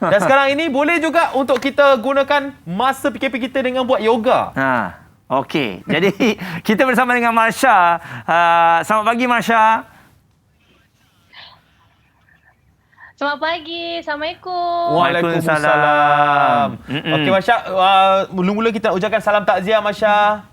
Dan sekarang ini boleh juga untuk kita gunakan masa PKP kita dengan buat yoga. Okey. Jadi kita bersama dengan Marsha. Selamat pagi Marsha. Selamat pagi. Assalamualaikum. Waalaikumsalam. Okey Masya, mula-mula kita nak ucapkan salam takziah Masya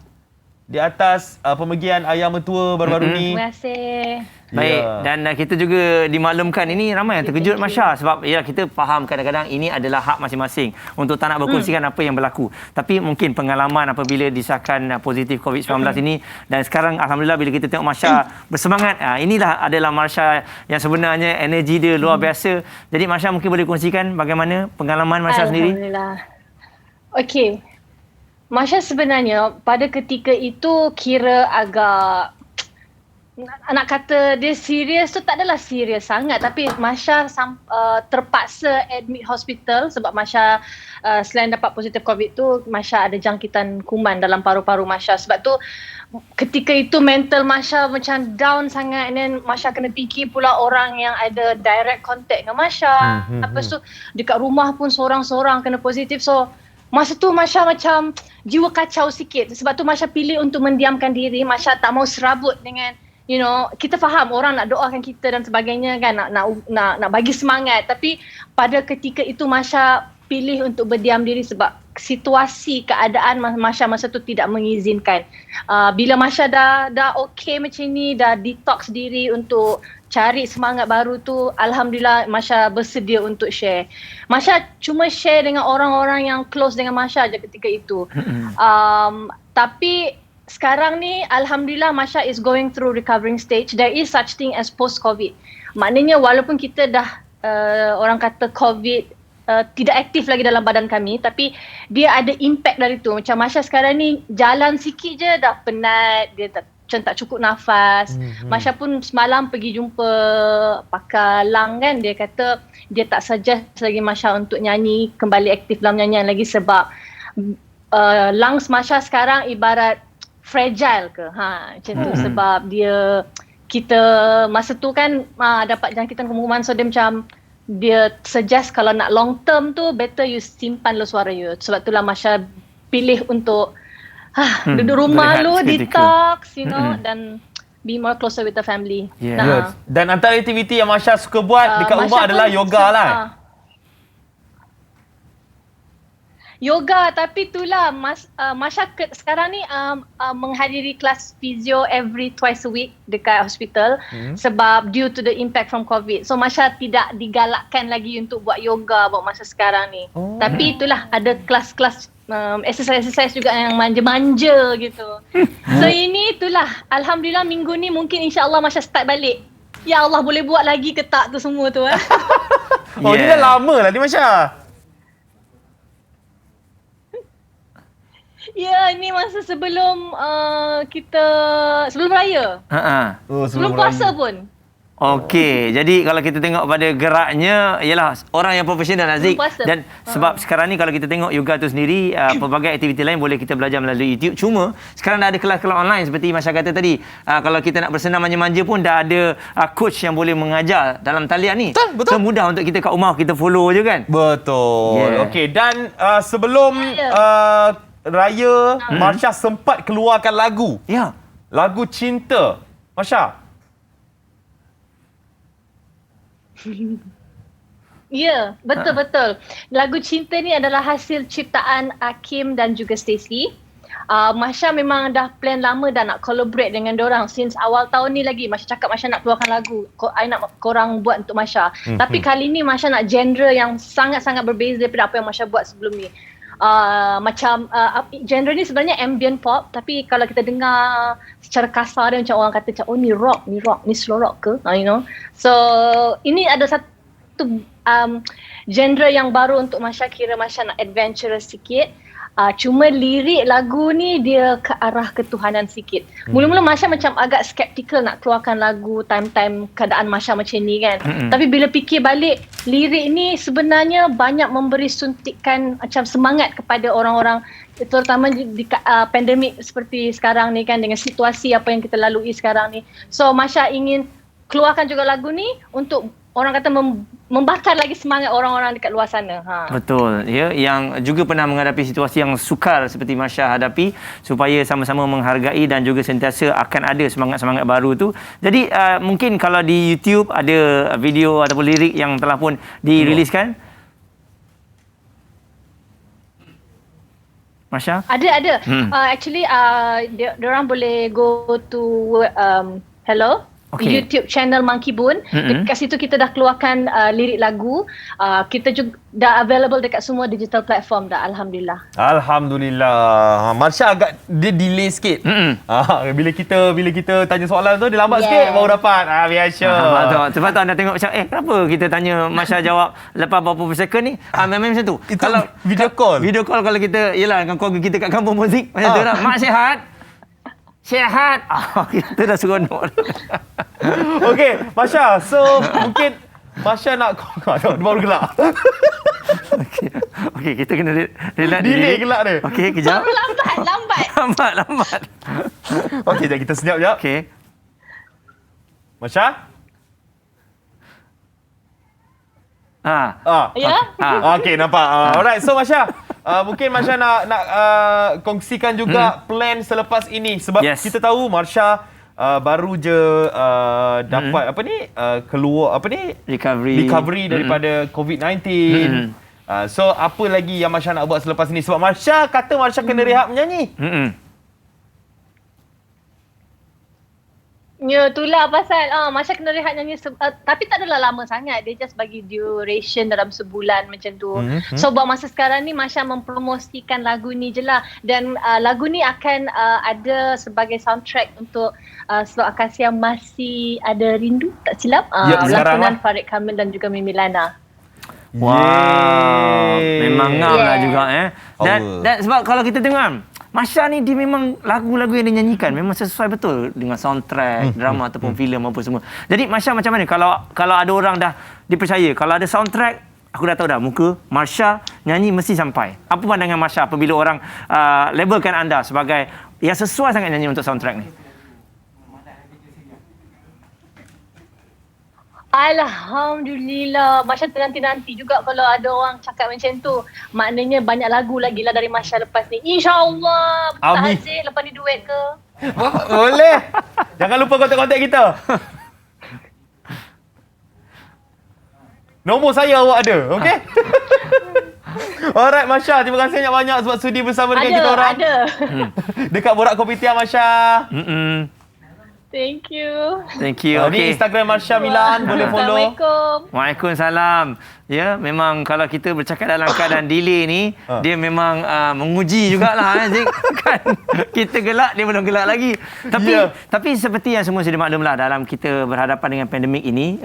di atas pemergian ayah mentua baru-baru ni. Terima kasih. Baik, dan kita juga dimaklumkan ini ramai yang terkejut Masya sebab ya kita faham kadang-kadang ini adalah hak masing-masing untuk tak nak berkongsikan apa yang berlaku. Tapi mungkin pengalaman apabila disahkan positif COVID-19 ini dan sekarang alhamdulillah bila kita tengok Masya bersemangat, inilah adalah Marsha yang sebenarnya energi dia luar biasa. Jadi Masya mungkin boleh kongsikan bagaimana pengalaman Masya sendiri? Alhamdulillah. Okey. Masya sebenarnya pada ketika itu kira agak nak kata dia serius tu tak adalah serius sangat, tapi Masya terpaksa admit hospital sebab Masya selain dapat positif COVID tu Masya ada jangkitan kuman dalam paru-paru Masya. Sebab tu ketika itu mental Masya macam down sangat, and then Masya kena fikir pula orang yang ada direct contact dengan Masya. Lepas tu dekat rumah pun seorang-seorang kena positif, so masa tu Masya macam jiwa kacau sikit. Sebab tu Masya pilih untuk mendiamkan diri. Masya tak mau serabut dengan kita faham orang nak doakan kita dan sebagainya kan, nak bagi semangat, tapi pada ketika itu Masya pilih untuk berdiam diri sebab situasi keadaan Masya masa tu tidak mengizinkan. Bila Masya dah okey macam ni, dah detox diri untuk cari semangat baru tu, alhamdulillah Masya bersedia untuk share. Masya cuma share dengan orang-orang yang close dengan Masya je ketika itu. Tapi sekarang ni alhamdulillah Masya is going through recovering stage. There is such thing as post-COVID. Maknanya walaupun kita dah orang kata COVID tidak aktif lagi dalam badan kami, tapi dia ada impact dari tu. Macam Masya sekarang ni jalan sikit je dah penat, dia macam tak cukup nafas. Masya pun semalam pergi jumpa pakar lung kan, dia kata dia tak suggest lagi Masya untuk nyanyi, kembali aktif dalam nyanyian lagi sebab lungs Masya sekarang ibarat fragile ke, macam tu. Sebab kita masa tu kan dapat jangkitan kuman, so dia macam dia suggest kalau nak long term tu better you simpan lo suara you. Sebab itulah Masya pilih untuk duduk rumah lu, detox, dan be more closer with the family. Dan antara aktiviti yang Masya suka buat dekat rumah adalah yoga lah. Yoga, tapi itulah Masya sekarang ni menghadiri kelas fizio every twice a week dekat hospital sebab due to the impact from COVID. So Masya tidak digalakkan lagi untuk buat yoga buat masa sekarang ni. Tapi itulah ada kelas-kelas exercise juga yang manja-manja gitu. So itulah alhamdulillah minggu ni mungkin insya-Allah Masya start balik. Ya Allah, boleh buat lagi ke tak tu semua tu Ni dah lama lah ni Masya. Ya, ini masa sebelum sebelum raya. Sebelum puasa pun. Okey, jadi kalau kita tengok pada geraknya ialah orang yang profesional Aziz, dan sebab sekarang ni kalau kita tengok yoga tu sendiri pelbagai aktiviti lain boleh kita belajar melalui YouTube. Cuma sekarang dah ada kelas-kelas online seperti Masya kata tadi. Kalau kita nak bersenam manja-manja pun dah ada coach yang boleh mengajar dalam talian ni. Betul. So mudah untuk kita kat rumah kita follow je kan. Betul. Okey, dan sebelum raya Masya sempat keluarkan lagu. Ya. Lagu cinta. Masya. Ya, betul-betul. Lagu cinta ni adalah hasil ciptaan Hakim dan juga Stacey. Masya memang dah plan lama dah nak collaborate dengan dorang since awal tahun ni lagi. Masya cakap Masya nak keluarkan lagu, I nak korang buat untuk Masya. Tapi kali ni Masya nak genre yang sangat-sangat berbeza daripada apa yang Masya buat sebelum ni. Genre ni sebenarnya ambient pop, tapi kalau kita dengar secara kasar dia macam orang kata macam, ni rock, ni slow rock ke, so ini ada satu genre yang baru untuk Masya, kira Masya nak adventurous sikit. Cuma lirik lagu ni dia ke arah ketuhanan sikit. Mula-mula Masya macam agak skeptical nak keluarkan lagu time-time keadaan Masya macam ni kan. Tapi bila fikir balik, lirik ni sebenarnya banyak memberi suntikan macam semangat kepada orang-orang, terutama di pandemik seperti sekarang ni kan, dengan situasi apa yang kita lalui sekarang ni. So Masya ingin keluarkan juga lagu ni untuk orang kata membakar lagi semangat orang-orang dekat luar sana. Betul. Ya, yang juga pernah menghadapi situasi yang sukar seperti Masya hadapi, supaya sama-sama menghargai dan juga sentiasa akan ada semangat-semangat baru tu. Jadi mungkin kalau di YouTube ada video ataupun lirik yang telah pun diriliskan. Masya? Ada. Actually, diorang boleh go to hello. YouTube channel Monkey Bone. Dekat situ kita dah keluarkan lirik lagu. Kita juga dah available dekat semua digital platform dah, alhamdulillah. Alhamdulillah. Marsha agak dia delay sikit. Bila kita tanya soalan tu dia lambat sikit baru dapat. Biasa. Sebab tu anda tengok macam kenapa kita tanya Masya jawab lepas berapa second ni? Memang macam tu. Itu kalau video call. Video call kalau kita dengan keluarga kita kat kampung muzik macam tu lah. Mak sihat. Sihat. Kita dah seronok. Okey, Masya. So, mungkin Masya nak... Dia baru gelak. Okey, kita kena relax. Delay gelak dia. Okey, kejap. Lambat. Okey, jap kita senyap jap. Okey. Masya? Ya? Okey, nampak. Alright, so Masya, mungkin Masya nak kongsikan juga plan selepas ini. Sebab kita tahu Masya baru je dapat keluar recovery daripada COVID-19. So apa lagi yang Masya nak buat selepas ini? Sebab Masya kata Masya kena rehat menyanyi. Ya, itulah pasal Masya kena rehat nyanyi tapi tak adalah lama sangat. Dia just bagi duration dalam sebulan macam tu. So buat masa sekarang ni Masya mempromosikan lagu ni je lah. Dan lagu ni akan ada sebagai soundtrack untuk Slot Akasia Masih Ada Rindu, tak silap. Lakonan Farid Kamil dan juga Mimi Lana. Wow, memang ngam lah juga dan sebab kalau kita tengok Masya ni dia memang lagu-lagu yang dia nyanyikan memang sesuai betul dengan soundtrack drama ataupun filem apa semua. Jadi Masya macam mana kalau ada orang dah dipercaya, kalau ada soundtrack, aku dah tahu dah muka Masya nyanyi mesti sampai. Apa pandangan Masya apabila orang labelkan anda sebagai yang sesuai sangat nyanyi untuk soundtrack ni? Alhamdulillah. Masya nanti juga kalau ada orang cakap macam tu. Maknanya banyak lagu lagi lah dari Masya lepas ni. InsyaAllah. Betul Haziq lepas ni duet ke? Boleh. Jangan lupa kontak-kontak kita. Nombor saya awak ada, okey? Alright Masya, terima kasih banyak sebab sudi bersama dengan kita orang. Ada. Dekat Borak Kopitiam Masya. Thank you. Okay. Ni Instagram Masya Milan, boleh follow. Assalamualaikum. Waalaikumsalam. Ya, memang kalau kita bercakap dalam keadaan delay ni, dia memang menguji jugalah Zik. Kan kita gelak, dia belum gelak lagi. Tapi seperti yang semua sudah maklumlah dalam kita berhadapan dengan pandemik ini,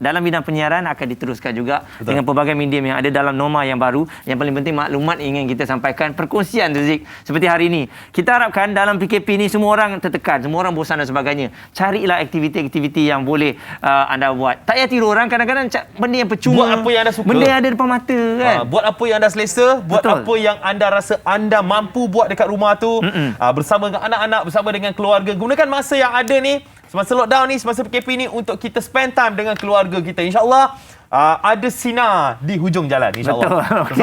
dalam bidang penyiaran akan diteruskan juga dengan pelbagai medium yang ada dalam norma yang baru. Yang paling penting maklumat ingin kita sampaikan, perkongsian Zik. Seperti hari ini, kita harapkan dalam PKP ni semua orang tertekan, semua orang bosan dan sebagainya. Carilah aktiviti-aktiviti yang boleh anda buat. Tak payah tiru orang, kadang-kadang benda yang percuma. Buat apa yang anda suka. Benda yang ada depan mata kan. Buat apa yang anda selesa, buat apa yang anda rasa anda mampu buat dekat rumah tu. Bersama dengan anak-anak, bersama dengan keluarga. Gunakan masa yang ada ni, semasa lockdown ni, semasa PKP ni untuk kita spend time dengan keluarga kita. InsyaAllah ada sinar di hujung jalan. InsyaAllah. Betul. Okay.